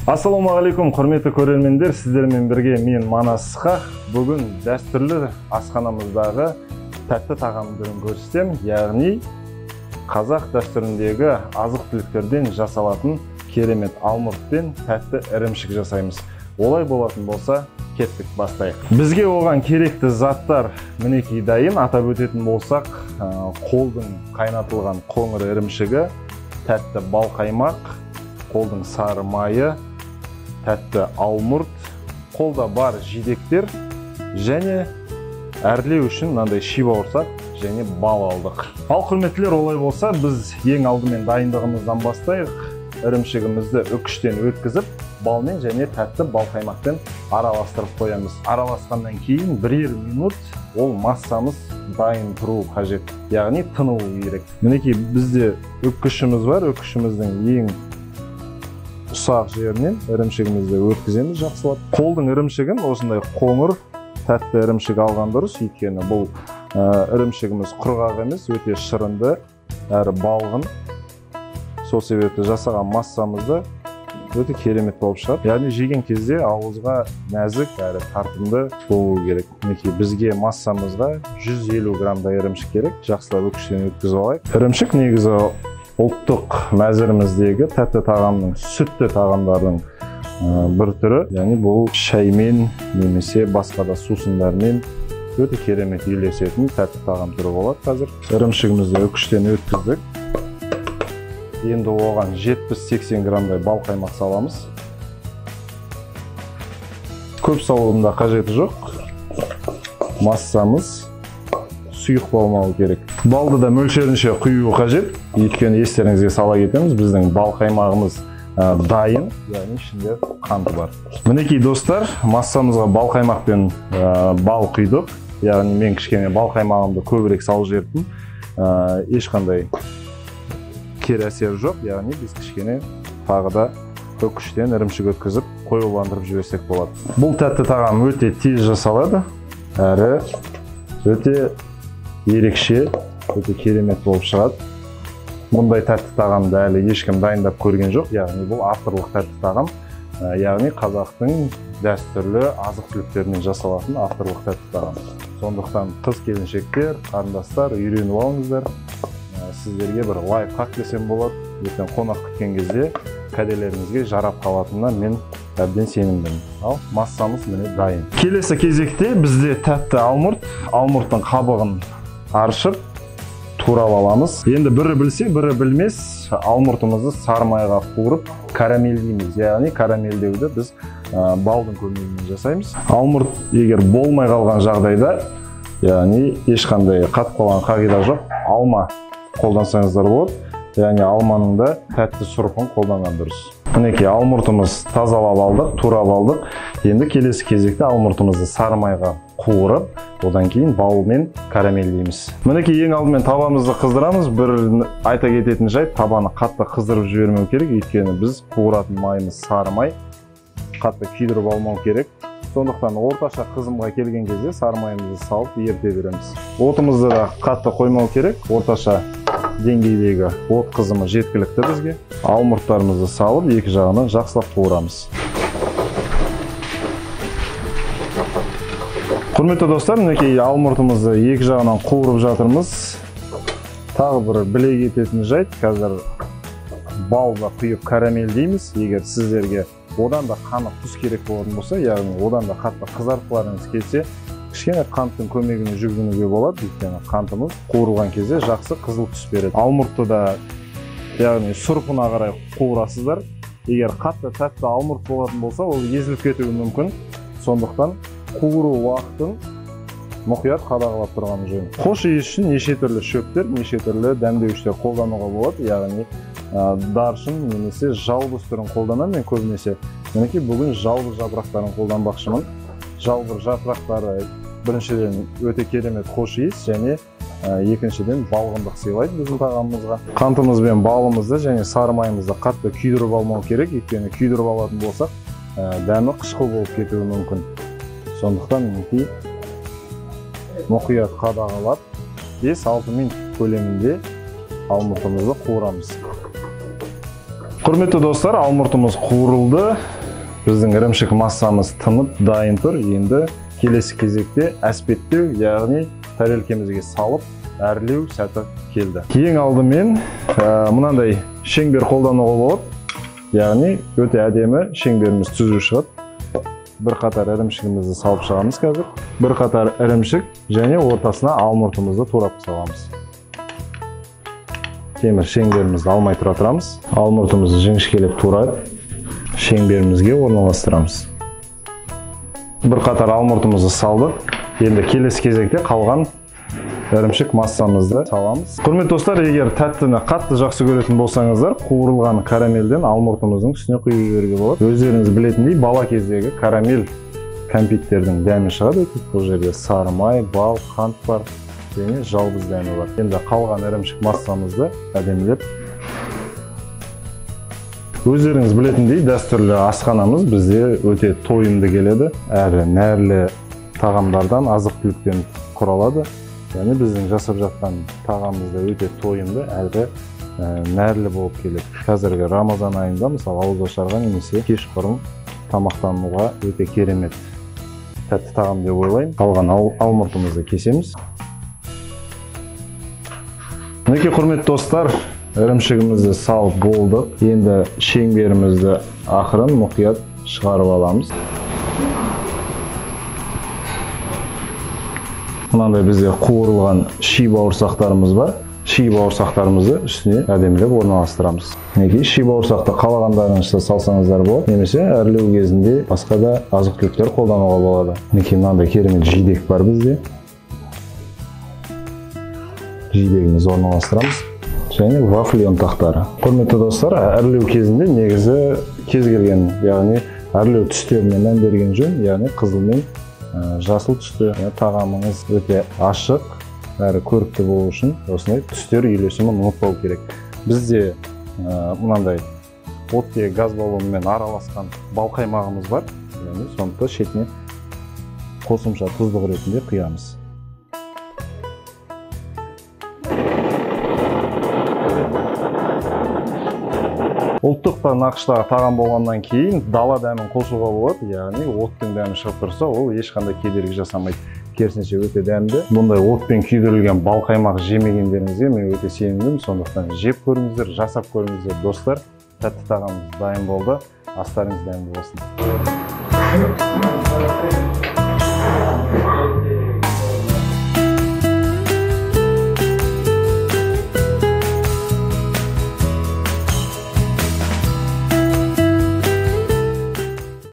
Ассалаумағалейкум, құрметті көрермендер, сіздермен бірге мен Манас Ысқақ. Бүгін дәстүрлі асханамыздағы тәтті тағам түрін көрсетемін, яғни қазақ дәстүріндегі азық-түліктерден жасалатын керемет алмұрт пен тәтті ірімшік жасаймыз. Олай болатын болса, кеттік, бастайық. Бізге оған керекті заттар мінекей дайын. Атап өтетін болсақ, қолдың қайнатылған қоңыр ірімшігі, тәтті бал қаймақ, қолдың сары майы, тәтті алмұрт, қолда бар жидектер және әрлеу үшін мынандай ши бауырсақ және бал алдық. Ал құрметтілер, олай болса, біз ең алдымен дайындығымыздан бастайық. Ірімшігімізді үкіштен өткізіп, балмен және тәтті бал қаймақпен араластырып қоямыз. Араласқаннан кейін 1 минут ол массамыз дайын тұруы қажет, яғни тынуы керек. Мінекей бізде үкішіміз бар, үкішіміздің ең ұсақ жерінен ірімшігімізді өткіземіз жақсылап. Қолдың ірімшігін осындай қоңыр тәтті ірімшік алған дұрыс, өйткені бұл ірімшігіміз құрғақ емес, өте шырынды әрі балғын. Сол себепті жасаған массамызды өте керемет болып шығады. Яғни жеген кезде ауызға нәзік әрі тартымды болуы керек. Мінекей бізге массамызға 150 граммдай ірімшік керек. Жақсылап үкіштен өткізіп алайық. Ірімшік негізі ұлттық мәзіріміздегі тәтті тағамның, сүтті тағамдардың бір түрі. Яғни бұл шаймен немесе басқа да сусындармен өте керемет үйлесетін тәтті тағам түрі болады қазір. Ірімшігімізді үкіштен өткіздік. Енді оған 70-80 граммдай бал қаймақ саламыз. Көп салудың да қажеті жоқ. Массамыз сұйық болмауы керек. Балды да мөлшерінше құю қажет. Өйткені естеріңізге сала кетеміз, біздің бал қаймағымыз дайын, яғни ішінде қанты бар. Мінекей достар, массамызға бал қаймақ пен бал құйдық. Яғни мен кішкене бал қаймағымды көбірек салып жібердім. Ешқандай кері әсері жоқ, яғни біз кішкене тағы да үкіштен ірімшік өткізіп қоюландырып жіберсек болады. Бұл тәтті тағам өте тез жасалады, әрі өте ерекше, өте керемет болып шығады. Мұндай тәтті тағамды әлі ешкім дайындап көрген жоқ, яғни бұл авторлық тәтті тағам, яғни қазақтың дәстүрлі азық-түліктерінен жасалатын авторлық тәтті тағам. Сондықтан қыз келіншектер, қарындастар, үйреніп алыңыздар. Сіздерге бір лайфхак десем болады. Ертең қонақ күткен кезде кәделеріңізге жарап қалатынына мен әбден сенімдімін. Ал массамыз міне дайын. Келесі кезекте бізде тәтті алмұрт. Алмұрттың қабығын аршып, турап аламыз. Енді бірі білсе, бірі білмес, алмұртымызды сары майға қуырып карамельдейміз. Яғни карамельдеуді біз балдың көмегімен жасаймыз. Алмұрт егер болмай қалған жағдайда, яғни ешқандай қатып қалған қағида жоқ, алма қолдансаңыздар болады. Яғни алманың да тәтті сұрпын қолданған дұрыс. Мінекей алмұртымыз тазалап алдық, турап алдық. Енді келесі кезекте алмұртымызды сары майға қуырып, одан кейін балмен карамельдейміз. Мінекей ең алдымен табамызды қыздырамыз. Бір айта кететін жайт, табаны қатты қыздырып жібермеу керек, өйткені біз қуыратын майымыз сары май, қатты күйдіріп алмау керек. Сондықтан орташа қызымға келген кезде сары майымызды салып ерте береміз. Отымызды да қатты қоймау керек, орташа деңгейдегі от қызымы жеткілікті бізге. Алмұрттарымызды салып, екі жағынан жақсылап қуырамыз. Құрметті достар, мінекей алмұртымызды екі жағынан қуырып жатырмыз. Тағы бір біле кететін жайт, қазір балға құйып карамельдейміз. Егер сіздерге одан да қанық түс керек болатын болса, яғни одан да қатты қызартқыларыңыз келсе, кішкене қанттың көмегіне жүгінуге болады, өйткені қантымыз қуырылған кезде жақсы қызыл түс береді. Алмұртты да, яғни сұрпына қарай қуырасыздар. Егер қатты тәтті алмұрт болатын болса, ол езіліп кетуі мүмкін. Сондықтан қуыру уақытын мұқият қадағалап тұрған жөн. Хош иіс үшін неше түрлі шөптер, неше түрлі дәмдеуіштер қолдануға болады, яғни даршын немесе жалбыз түрін қолданамын мен көбінесе. Мінекей бүгін жалбыз жапырақтарын қолданбақшымын. Жалбыз жапырақтары біріншіден өте керемет хош иіс және екіншіден балғындық сыйлайды біздің тағамымызға. Қантымыз бен балымызды және сары майымызды қатты күйдіріп алмау керек, өйткені күйдіріп алатын болсақ, дәмі қышқыл болып кетуі мүмкін. Сондықтан мінекей мұқият қадағалап 5-6 минут көлемінде алмұртымызды қуырамыз. Құрметті достар, алмұртымыз қуырылды. Біздің ірімшік массамыз тынып дайын тұр. Енді келесі кезекте әспеттеу, яғни тарелкемізге салып, әрлеу сәті келді. Ең алдымен мынандай шеңбер қолдануға болады. Яғни өте әдемі шеңберіміз түзу шығады. Bir қатар ірімшігімізді салып шығамыз қазір. Bir қатар ірімшік және ортасына алмұртымызды турап саламыз. Темір шеңберімізді алмай тұрамыз. Алмұртымызды жіңішкелеп турап шеңберімізге орналастырамыз. Bir қатар алмұртымызды салдық. Енді келесі кезекте қалған ірімшік массамызды саламыз. Құрметті достар, егер тәттіні қатты жақсы көретін болсаңыздар, қуырылған карамельден алмұртымыздың үстіне құйып жіберуге болады. Өздеріңіз білетіндей, бала кездегі карамель кәмпиттердің дәмі шығады. Бұл жерде сары май, бал, қант бар және жалбыз дәмі бар. Енді қалған ірімшік массамызды әдемілеп. Өздеріңіз білетіндей, дәстүрлі асханамыз бізде өте тойымды келеді. Әрі нәрлі тағамдардан, азық-түліктен құралады. Яғни біздің жасап жатқан тағамымызда өте тойымды, әрі нәрлі болып келеді. Қазіргі Рамазан айында, мысалы, ауызашарға немесе кешқұрым тамақтануға өте керемет тәтті тағам деп ойлаймын. Қалған алмұртымызды кесеміз. Мінекей, құрметті достар, ірімшігімізді салып болдық. Енді шеңберімізді ақырын мұқият шығарып аламыз. Мынандай бізде қуырылған ши бауырсақтарымыз бар. Ши бауырсақтарымызды үстіне әдемілеп орналастырамыз. Мінекей, ши бауырсақты қалағандарыңызды салсаңыздар болады, немесе әрлеу кезінде басқа да азық-түліктер қолдануға болады. Мінекей, мынандай керемет жидек бар бізде. Жидегімізді орналастырамыз. Және вафль ұнтақтары. Құрметті достар, әрлеу кезінде негізі кез келген, яғни әрлеу түстеріне мән берген жөн, яғни қызыл мен жасыл түсті тағамыңыз өте ашық әрі көрікті болу үшін осындай түстер үйлесімін ұмытпау керек. Бізде мынандай оттегі газ баллонымен араласқан бал қаймағымыз бар. Сондықтан шетіне қосымша тұздық ретінде құямыз. Ұлттық нақыштағы тағам болғаннан кейін дала дәмін қосуға болады, яғни оттың дәмі шығып тұрса, ол ешқандай кедергі жасамайды. Керісінше өте дәмді. Бұндай отпен күйдірілген бал қаймақ жемегендеріңізге мен өте сенімдімін. Сондықтан жеп көріңіздер, жасап көріңіздер, достар. Тәтті тағамымыз дайын болды. Астарыңыз дәмді болсын.